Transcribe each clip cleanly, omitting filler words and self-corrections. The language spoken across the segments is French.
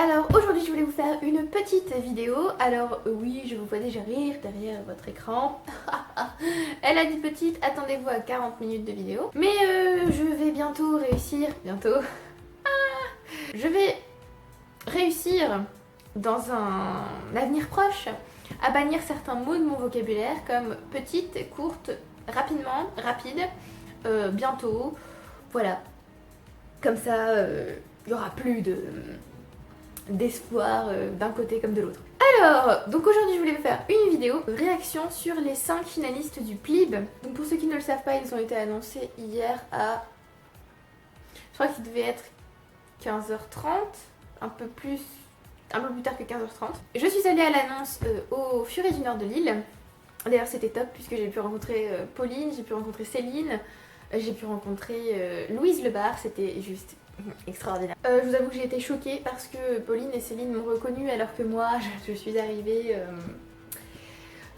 Alors aujourd'hui je voulais vous faire une petite vidéo. Alors oui, je vous vois déjà rire derrière votre écran. Elle a dit petite, attendez-vous à 40 minutes de vidéo. Mais je vais bientôt réussir, je vais réussir dans un avenir proche à bannir certains mots de mon vocabulaire comme petite, courte, rapidement, rapide, bientôt, voilà. Comme ça, il n'y aura plus d'espoir d'un côté comme de l'autre. Alors, donc aujourd'hui je voulais vous faire une vidéo réaction sur les 5 finalistes du PLIB. Donc pour ceux qui ne le savent pas, ils ont été annoncés hier à... Je crois qu'il devait être 15h30, un peu plus tard que 15h30. Je suis allée à l'annonce au Furet du Nord de Lille. D'ailleurs c'était top puisque j'ai pu rencontrer Pauline, j'ai pu rencontrer Céline, j'ai pu rencontrer Louise Lebar, c'était juste extraordinaire. Je vous avoue que j'ai été choquée parce que Pauline et Céline m'ont reconnue alors que moi je suis arrivée...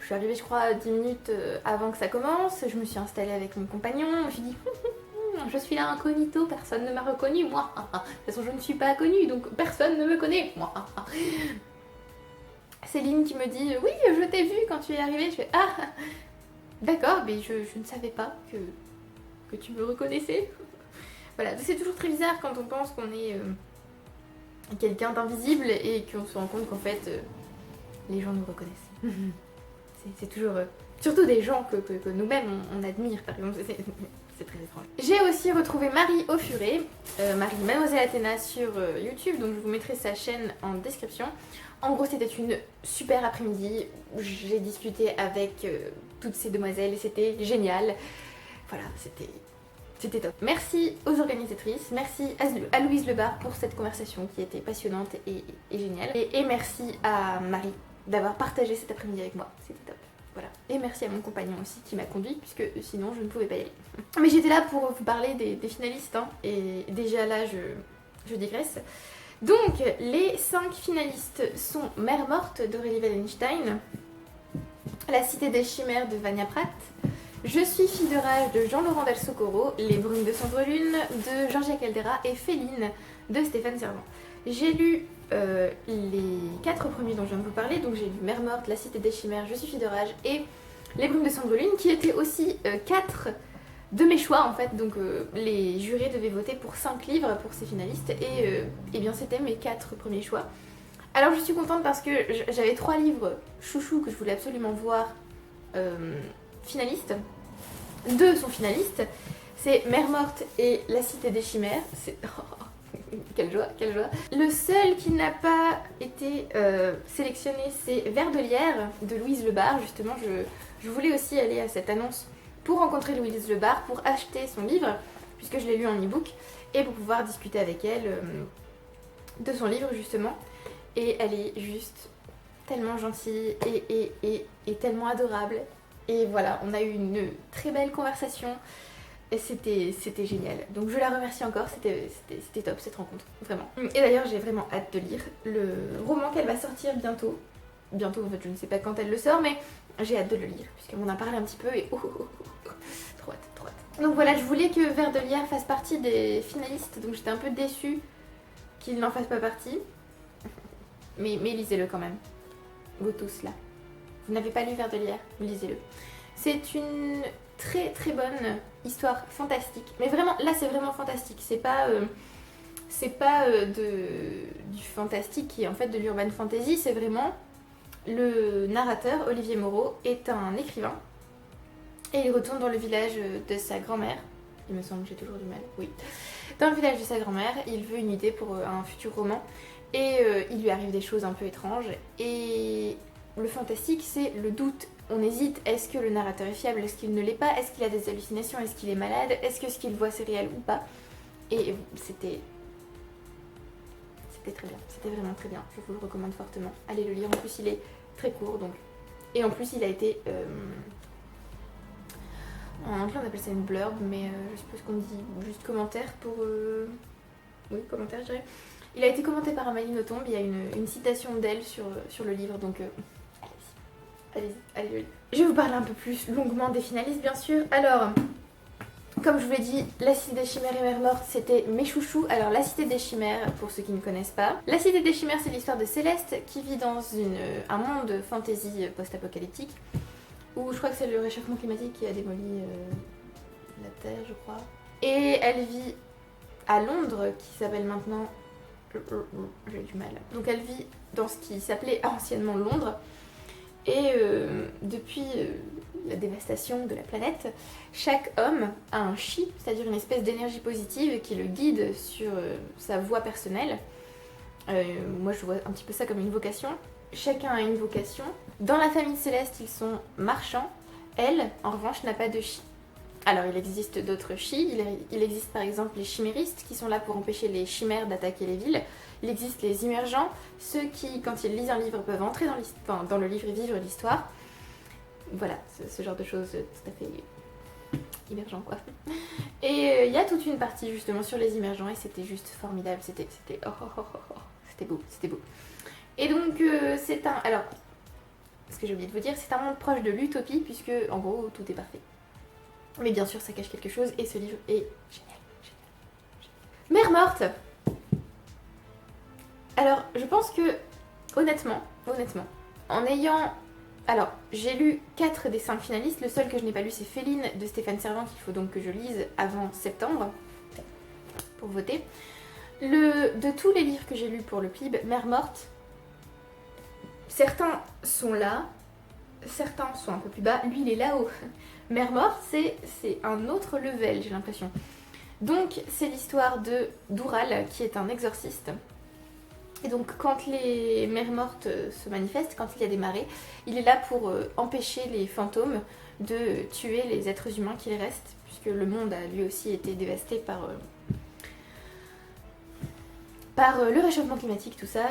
je crois 10 minutes avant que ça commence, je me suis installée avec mon compagnon, je me suis dit je suis là incognito, personne ne m'a reconnue, moi. De toute façon je ne suis pas connue donc personne ne me connaît, moi. Céline qui me dit oui je t'ai vu quand tu es arrivée, je fais ah d'accord mais je ne savais pas que tu me reconnaissais. Voilà, c'est toujours très bizarre quand on pense qu'on est quelqu'un d'invisible et qu'on se rend compte qu'en fait les gens nous reconnaissent. C'est toujours... surtout des gens que nous-mêmes on admire par exemple, c'est très étrange. J'ai aussi retrouvé Marie au Furet, Marie Mademoiselle Athéna sur YouTube, donc je vous mettrai sa chaîne en description. En gros c'était une super après-midi, j'ai discuté avec toutes ces demoiselles et c'était génial. Voilà, c'était top. Merci aux organisatrices, merci à Louise Lebar pour cette conversation qui était passionnante et géniale. Et merci à Marie d'avoir partagé cet après-midi avec moi, c'était top. Voilà. Et merci à mon compagnon aussi qui m'a conduite puisque sinon je ne pouvais pas y aller. Mais j'étais là pour vous parler des finalistes hein, et déjà là je digresse. Donc les 5 finalistes sont Mère morte d'Aurélie Wallenstein, La cité des chimères de Vania Pratt, Je suis fille de rage de Jean-Laurent Del Socorro, Les brumes de Cendrelune de Georgia Caldera et Féline de Stéphane Servant. J'ai lu les 4 premiers dont je viens de vous parler, donc j'ai lu Mère morte, La cité des chimères, Je suis fille de rage et Les brumes de Cendrelune qui étaient aussi 4 de mes choix en fait, donc les jurés devaient voter pour 5 livres pour ces finalistes et bien c'était mes 4 premiers choix. Alors je suis contente parce que j'avais 3 livres chouchous que je voulais absolument voir finalistes. 2 sont finalistes, c'est Mère morte et La cité des chimères. C'est... quelle joie, quelle joie. Le seul qui n'a pas été sélectionné, c'est Vers de lierre de Louise Lebar. Justement, je voulais aussi aller à cette annonce pour rencontrer Louise Lebar, pour acheter son livre, puisque je l'ai lu en e-book, et pour pouvoir discuter avec elle de son livre justement. Et elle est juste tellement gentille et tellement adorable. Et voilà, on a eu une très belle conversation. Et c'était génial. Donc je la remercie encore, c'était top cette rencontre, vraiment. Et d'ailleurs j'ai vraiment hâte de lire le roman qu'elle va sortir bientôt. Bientôt en fait, je ne sais pas quand elle le sort, mais j'ai hâte de le lire, puisqu'elle m'en a parlé un petit peu et trop hâte, trop hâte. Donc voilà, je voulais que Vers de lierre fasse partie des finalistes, donc j'étais un peu déçue qu'il n'en fasse pas partie. Mais lisez-le quand même, vous tous là. Vous n'avez pas lu Vers de lierre, lisez-le. C'est une très très bonne histoire fantastique, mais vraiment là c'est vraiment fantastique, c'est pas du fantastique qui est en fait de l'urban fantasy, c'est vraiment le narrateur Olivier Moreau est un écrivain et il retourne dans le village de sa grand-mère, il me semble que j'ai toujours du mal, oui, dans le village de sa grand-mère, il veut une idée pour un futur roman et il lui arrive des choses un peu étranges et le fantastique c'est le doute. On hésite, est-ce que le narrateur est fiable, est-ce qu'il ne l'est pas, est-ce qu'il a des hallucinations, est-ce qu'il est malade, est-ce que ce qu'il voit c'est réel ou pas. Et c'était très bien, c'était vraiment très bien, je vous le recommande fortement. Allez le lire, en plus il est très court donc. Et en plus il a été... en anglais on appelle ça une blurb, mais je suppose qu'on dit juste commentaire pour... Oui, commentaire je dirais. Il a été commenté par Amalie Nothomb, il y a une citation d'elle sur le livre, donc... allez-y, allez. Je vais vous parler un peu plus longuement des finalistes bien sûr. Alors, comme je vous l'ai dit, La Cité des Chimères et Mère Morte, c'était mes chouchous. Alors, La Cité des Chimères, pour ceux qui ne connaissent pas. La Cité des Chimères, c'est l'histoire de Céleste qui vit dans un monde fantasy post-apocalyptique où je crois que c'est le réchauffement climatique qui a démoli la Terre, je crois. Et elle vit à Londres, qui s'appelle maintenant... J'ai du mal. Donc elle vit dans ce qui s'appelait anciennement Londres. Et depuis la dévastation de la planète, chaque homme a un chi, c'est-à-dire une espèce d'énergie positive qui le guide sur sa voie personnelle. Moi je vois un petit peu ça comme une vocation. Chacun a une vocation. Dans la famille Céleste, ils sont marchands. Elle, en revanche, n'a pas de chi. Alors il existe d'autres chi. Il existe par exemple les chiméristes qui sont là pour empêcher les chimères d'attaquer les villes. Il existe les immergents, ceux qui, quand ils lisent un livre, peuvent entrer dans le livre et vivre l'histoire. Voilà, ce genre de choses tout à fait immergent quoi. Et il y a toute une partie justement sur les immergents et c'était juste formidable. C'était c'était beau, c'était beau. Et donc c'est un... Alors, ce que j'ai oublié de vous dire, c'est un monde proche de l'utopie puisque en gros tout est parfait. Mais bien sûr ça cache quelque chose et ce livre est génial. Mère Morte. Alors je pense que honnêtement, en ayant... Alors j'ai lu 4 des 5 finalistes, le seul que je n'ai pas lu c'est Féline de Stéphane Servant qu'il faut donc que je lise avant septembre pour voter. De tous les livres que j'ai lus pour le PLIB, Mère Morte, certains sont là, certains sont un peu plus bas, lui il est là-haut. Mère Morte c'est un autre level j'ai l'impression. Donc c'est l'histoire d'Oural qui est un exorciste. Et donc quand les mères mortes se manifestent, quand il y a des marées, il est là pour empêcher les fantômes de tuer les êtres humains qui restent, puisque le monde a lui aussi été dévasté par le réchauffement climatique, tout ça.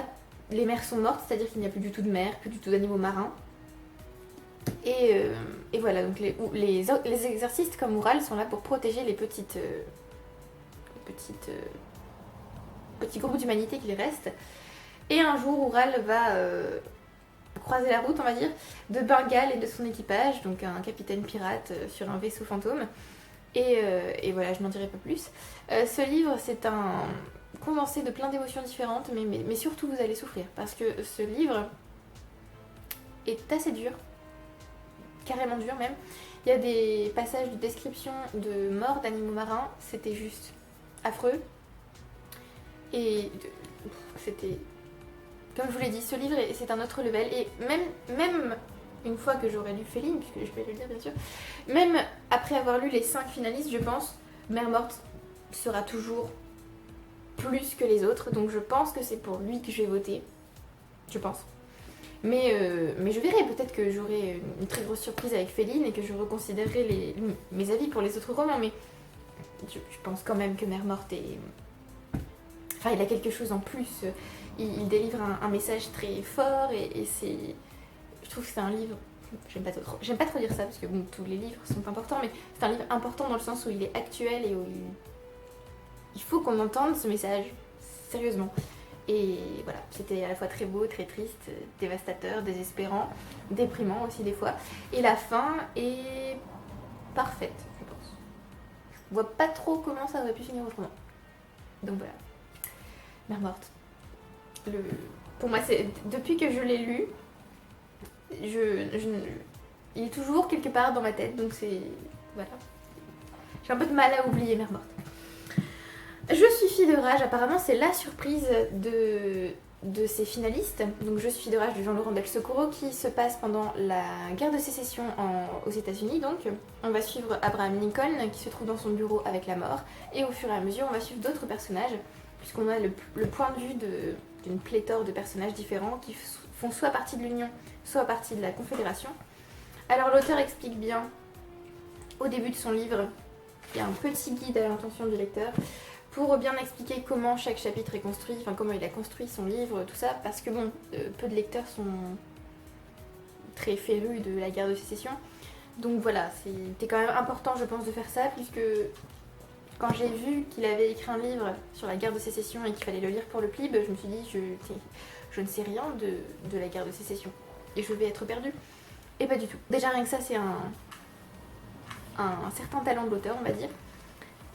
Les mers sont mortes, c'est-à-dire qu'il n'y a plus du tout de mer, plus du tout d'animaux marins. Et voilà, donc les exorcistes comme Oural sont là pour protéger les petits groupes d'humanité qui restent. Et un jour, Oural va croiser la route, on va dire, de Bengale et de son équipage, donc un capitaine pirate sur un vaisseau fantôme. Et voilà, je n'en dirai pas plus. Ce livre, c'est un condensé de plein d'émotions différentes, mais surtout vous allez souffrir, parce que ce livre est assez dur, carrément dur même. Il y a des passages de description de morts d'animaux marins, c'était juste affreux. Et c'était... Comme je vous l'ai dit, ce livre, c'est un autre level. Et même une fois que j'aurais lu Féline, puisque je vais le dire bien sûr, même après avoir lu les 5 finalistes, je pense, Mère Morte sera toujours plus que les autres. Donc je pense que c'est pour lui que je vais voter. Je pense. Mais je verrai, peut-être que j'aurai une très grosse surprise avec Féline et que je reconsidérerai mes avis pour les autres romans. Mais je pense quand même que Mère Morte est... Enfin, il a quelque chose en plus. Il délivre un message très fort et c'est... Je trouve que c'est un livre... J'aime pas trop dire ça parce que bon, tous les livres sont importants, mais c'est un livre important dans le sens où il est actuel et où il faut qu'on entende ce message sérieusement. Et voilà, c'était à la fois très beau, très triste, dévastateur, désespérant, déprimant aussi des fois. Et la fin est parfaite, je pense. Je vois pas trop comment ça aurait pu finir autrement. Donc voilà. Mère Morte. Pour moi, c'est depuis que je l'ai lu, il est toujours quelque part dans ma tête, donc c'est... Voilà. J'ai un peu de mal à oublier Mère Morte. Je suis fille de rage, apparemment c'est la surprise de ces finalistes. Donc Je suis fille de rage de Jean-Laurent Del Socorro qui se passe pendant la guerre de sécession aux États-Unis. Donc on va suivre Abraham Lincoln qui se trouve dans son bureau avec la mort. Et au fur et à mesure, on va suivre d'autres personnages, puisqu'on a le point de vue d'une pléthore de personnages différents qui font soit partie de l'Union, soit partie de la Confédération. Alors l'auteur explique bien, au début de son livre, il y a un petit guide à l'intention du lecteur, pour bien expliquer comment chaque chapitre est construit, enfin comment il a construit son livre, tout ça, parce que bon, peu de lecteurs sont très férus de la guerre de sécession. Donc voilà, c'était quand même important je pense de faire ça, puisque quand j'ai vu qu'il avait écrit un livre sur la guerre de sécession et qu'il fallait le lire pour le PLIB, je me suis dit, je ne sais rien de la guerre de sécession, et je vais être perdue. Et pas du tout. Déjà rien que ça, c'est un certain talent de l'auteur, on va dire.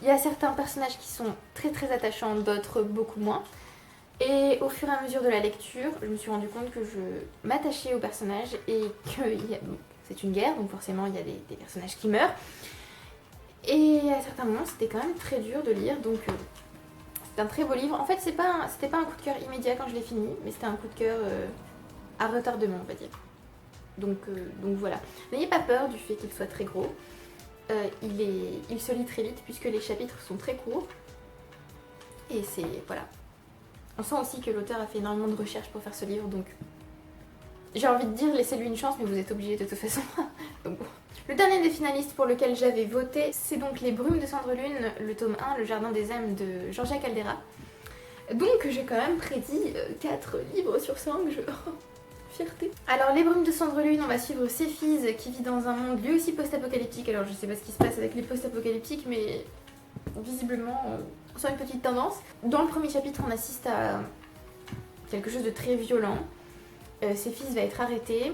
Il y a certains personnages qui sont très très attachants, d'autres beaucoup moins. Et au fur et à mesure de la lecture, je me suis rendu compte que je m'attachais aux personnages et que c'est une guerre, donc forcément il y a des personnages qui meurent. Et à certains moments, c'était quand même très dur de lire, donc c'est un très beau livre. En fait, c'était pas un coup de cœur immédiat quand je l'ai fini, mais c'était un coup de cœur à retardement, on va dire. Donc voilà. N'ayez pas peur du fait qu'il soit très gros. Il se lit très vite puisque les chapitres sont très courts. Et c'est... voilà. On sent aussi que l'auteur a fait énormément de recherches pour faire ce livre, donc j'ai envie de dire laissez-lui une chance, mais vous êtes obligés de toute façon. Donc bon. Le dernier des finalistes pour lequel j'avais voté, c'est donc Les Brumes de Cendre-Lune, le tome 1, Le Jardin des âmes de Georgia Caldera. Donc j'ai quand même prédit 4 livres sur 5, fierté. Alors Les Brumes de Cendre-Lune, on va suivre Céphise qui vit dans un monde lui aussi post-apocalyptique. Alors je sais pas ce qui se passe avec les post-apocalyptiques, mais visiblement on sent une petite tendance. Dans le premier chapitre, on assiste à quelque chose de très violent. Céphise va être arrêtée.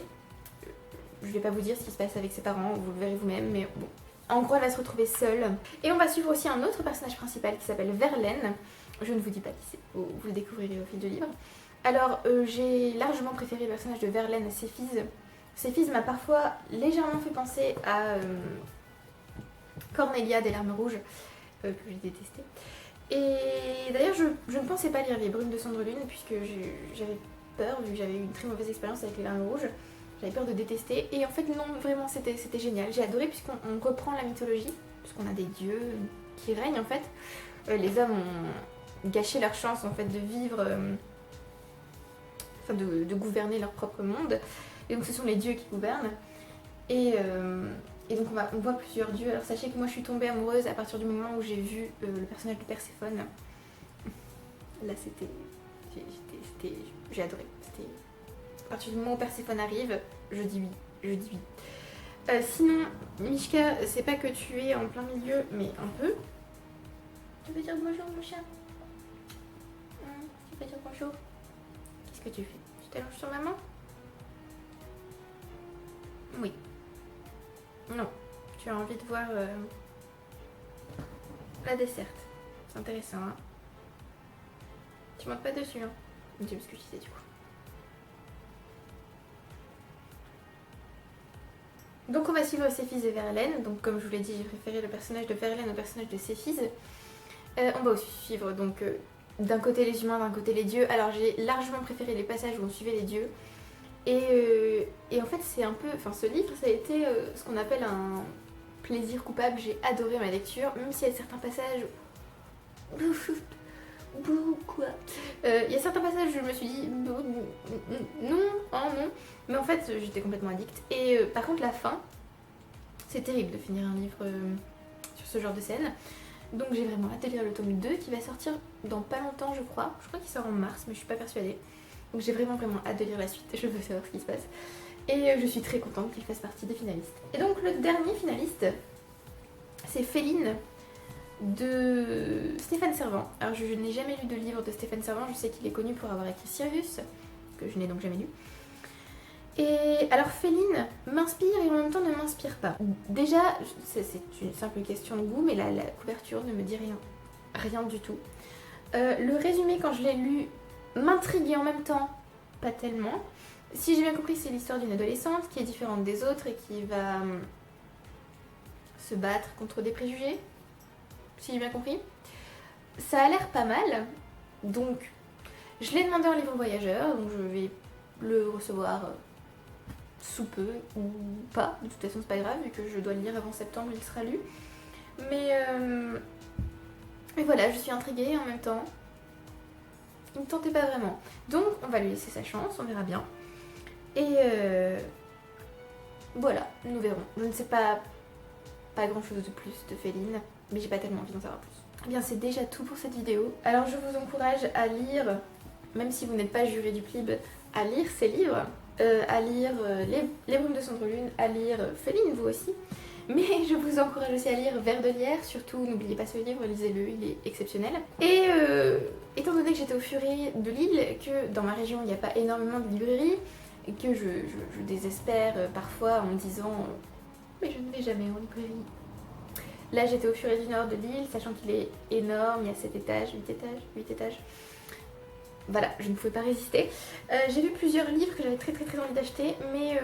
Je vais pas vous dire ce qui se passe avec ses parents, vous le verrez vous-même, mais bon. En gros, elle va se retrouver seule. Et on va suivre aussi un autre personnage principal qui s'appelle Verlaine. Je ne vous dis pas qui c'est, vous le découvrirez au fil du livre. Alors, j'ai largement préféré le personnage de Verlaine à Céphise. Céphise m'a parfois légèrement fait penser à Cornelia des Larmes Rouges, que j'ai détesté. Et d'ailleurs, je ne pensais pas lire Les Brumes de Cendre-Lune, puisque j'avais peur, vu que j'avais eu une très mauvaise expérience avec Les Larmes Rouges. J'avais peur de détester. Et en fait, non, vraiment, c'était génial. J'ai adoré, puisqu'on reprend la mythologie, puisqu'on a des dieux qui règnent, en fait. Les hommes ont gâché leur chance, en fait, de vivre... enfin, de gouverner leur propre monde. Et donc, ce sont les dieux qui gouvernent. Et donc on voit plusieurs dieux. Alors sachez que moi je suis tombée amoureuse à partir du moment où j'ai vu le personnage de Perséphone. Là j'ai adoré. À partir du moment où Perséphone arrive, je dis oui. Sinon, Mishka, c'est pas que tu es en plein milieu, mais un peu. Tu veux dire bonjour mon chat? Tu veux dire bonjour? Qu'est-ce que tu fais? Tu t'allonges sur maman? Oui. Non, tu as envie de voir la desserte. C'est intéressant, hein. Tu montes pas dessus, hein. C'est parce que je disais du coup. Donc on va suivre Céphise et Verlaine. Donc comme je vous l'ai dit, j'ai préféré le personnage de Verlaine au personnage de Céphise. On va aussi suivre donc d'un côté les humains, d'un côté les dieux. Alors j'ai largement préféré les passages où on suivait les dieux. Et en fait c'est un peu, enfin ce livre ça a été ce qu'on appelle un plaisir coupable. J'ai adoré ma lecture, même s'il y a certains passages... quoi. Il y a certains passages où je me suis dit non, oh non, mais en fait j'étais complètement addict. Et par contre la fin, c'est terrible de finir un livre sur ce genre de scène. Donc j'ai vraiment hâte de lire le tome 2 qui va sortir dans pas longtemps je crois. Je crois qu'il sort en mars mais je suis pas persuadée. Donc j'ai vraiment hâte de lire la suite, je veux savoir ce qui se passe. Et je suis très contente qu'il fasse partie des finalistes. Et donc le dernier finaliste, c'est Féline de Stéphane Servan. Alors je n'ai jamais lu de livre de Stéphane Servan, je sais qu'il est connu pour avoir écrit Sirius, que je n'ai donc jamais lu. Et alors Féline m'inspire et en même temps ne m'inspire pas. Déjà, c'est une simple question de goût, mais la couverture ne me dit rien. Rien du tout. Le résumé quand je l'ai lu m'intrigue et en même temps pas tellement. Si j'ai bien compris, c'est l'histoire d'une adolescente qui est différente des autres et qui va se battre contre des préjugés. Si j'ai bien compris. Ça a l'air pas mal. Donc, je l'ai demandé en livre voyageur, donc je vais le recevoir sous peu ou pas. De toute façon, c'est pas grave, vu que je dois le lire avant septembre, il sera lu. Mais voilà, je suis intriguée en même temps. Il ne tentait pas vraiment. Donc on va lui laisser sa chance, on verra bien. Et voilà, nous verrons. Je ne sais pas grand chose de plus de Féline, mais j'ai pas tellement envie d'en savoir plus. Eh bien c'est déjà tout pour cette vidéo. Alors je vous encourage à lire, même si vous n'êtes pas juré du PLIB, à lire ces livres, à lire les Brumes de Cendre-Lune, à lire Féline vous aussi. Mais je vous encourage aussi à lire Vers de Lierre, surtout n'oubliez pas ce livre, lisez-le, il est exceptionnel. Et étant donné que j'étais au Furet de Lille, que dans ma région il n'y a pas énormément de librairies, et que je désespère parfois en me disant mais je ne vais jamais en librairie. Là j'étais au Furet du Nord de Lille, sachant qu'il est énorme, il y a 7 étages, 8 étages. Voilà, je ne pouvais pas résister. J'ai vu plusieurs livres que j'avais très envie d'acheter, mais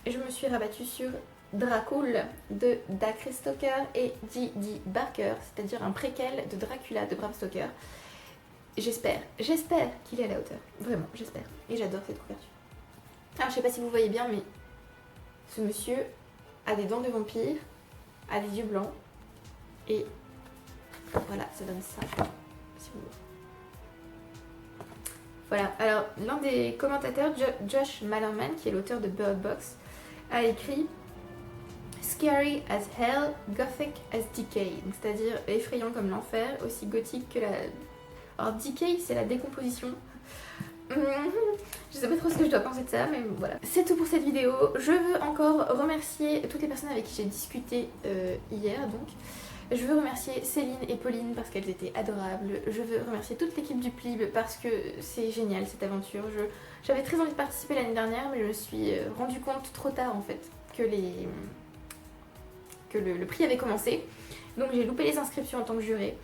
je me suis rabattue sur Dracul de Dacre Stoker et D.D. Barker, c'est-à-dire un préquel de Dracula de Bram Stoker. J'espère qu'il est à la hauteur. Vraiment, j'espère. Et j'adore cette couverture. Alors je sais pas si vous voyez bien, mais ce monsieur a des dents de vampire, a des yeux blancs, et voilà, ça donne ça. Si vous... Voilà, alors l'un des commentateurs, Josh Malerman, qui est l'auteur de Bird Box, a écrit Scary as hell, gothic as decay, c'est-à-dire effrayant comme l'enfer, aussi gothique que la... Alors decay, c'est la décomposition. Je sais pas trop ce que je dois penser de ça, mais voilà. C'est tout pour cette vidéo. Je veux encore remercier toutes les personnes avec qui j'ai discuté hier, donc. Je veux remercier Céline et Pauline parce qu'elles étaient adorables. Je veux remercier toute l'équipe du Plib parce que c'est génial cette aventure. J'avais très envie de participer l'année dernière, mais je me suis rendu compte trop tard en fait que, le prix avait commencé. Donc j'ai loupé les inscriptions en tant que juré.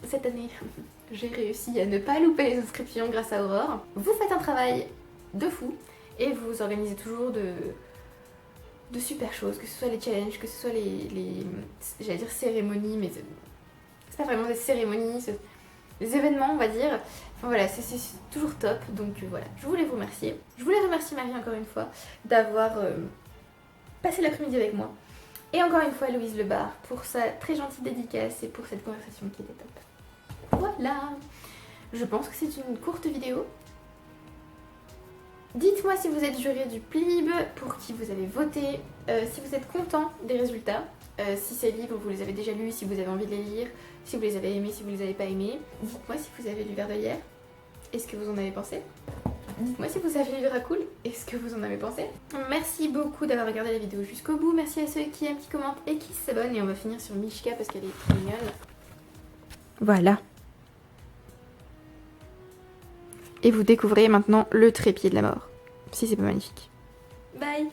Cette année, j'ai réussi à ne pas louper les inscriptions grâce à Aurore. Vous faites un travail de fou et vous organisez toujours de super choses, que ce soit les challenges, que ce soit les j'allais dire cérémonies, mais c'est pas vraiment des cérémonies, les événements on va dire. Enfin voilà, c'est toujours top, donc voilà, je voulais vous remercier. Je voulais remercier Marie encore une fois d'avoir passé l'après-midi avec moi. Et encore une fois Louise Lebar pour sa très gentille dédicace et pour cette conversation qui était top. Voilà, je pense que c'est une courte vidéo. Dites-moi si vous êtes juré du Plib, pour qui vous avez voté, si vous êtes content des résultats, si ces livres vous les avez déjà lus, si vous avez envie de les lire, si vous les avez aimés, si vous les avez pas aimés. Dites-moi si vous avez lu Vers de hier, est-ce que vous en avez pensé? Dites-moi si vous avez lu Dracul, est-ce que vous en avez pensé? Merci beaucoup d'avoir regardé la vidéo jusqu'au bout, merci à ceux qui aiment, qui commentent et qui s'abonnent, et on va finir sur Mishka parce qu'elle est trop mignonne. Voilà. Et vous découvrez maintenant le trépied de la mort. Si c'est pas magnifique. Bye!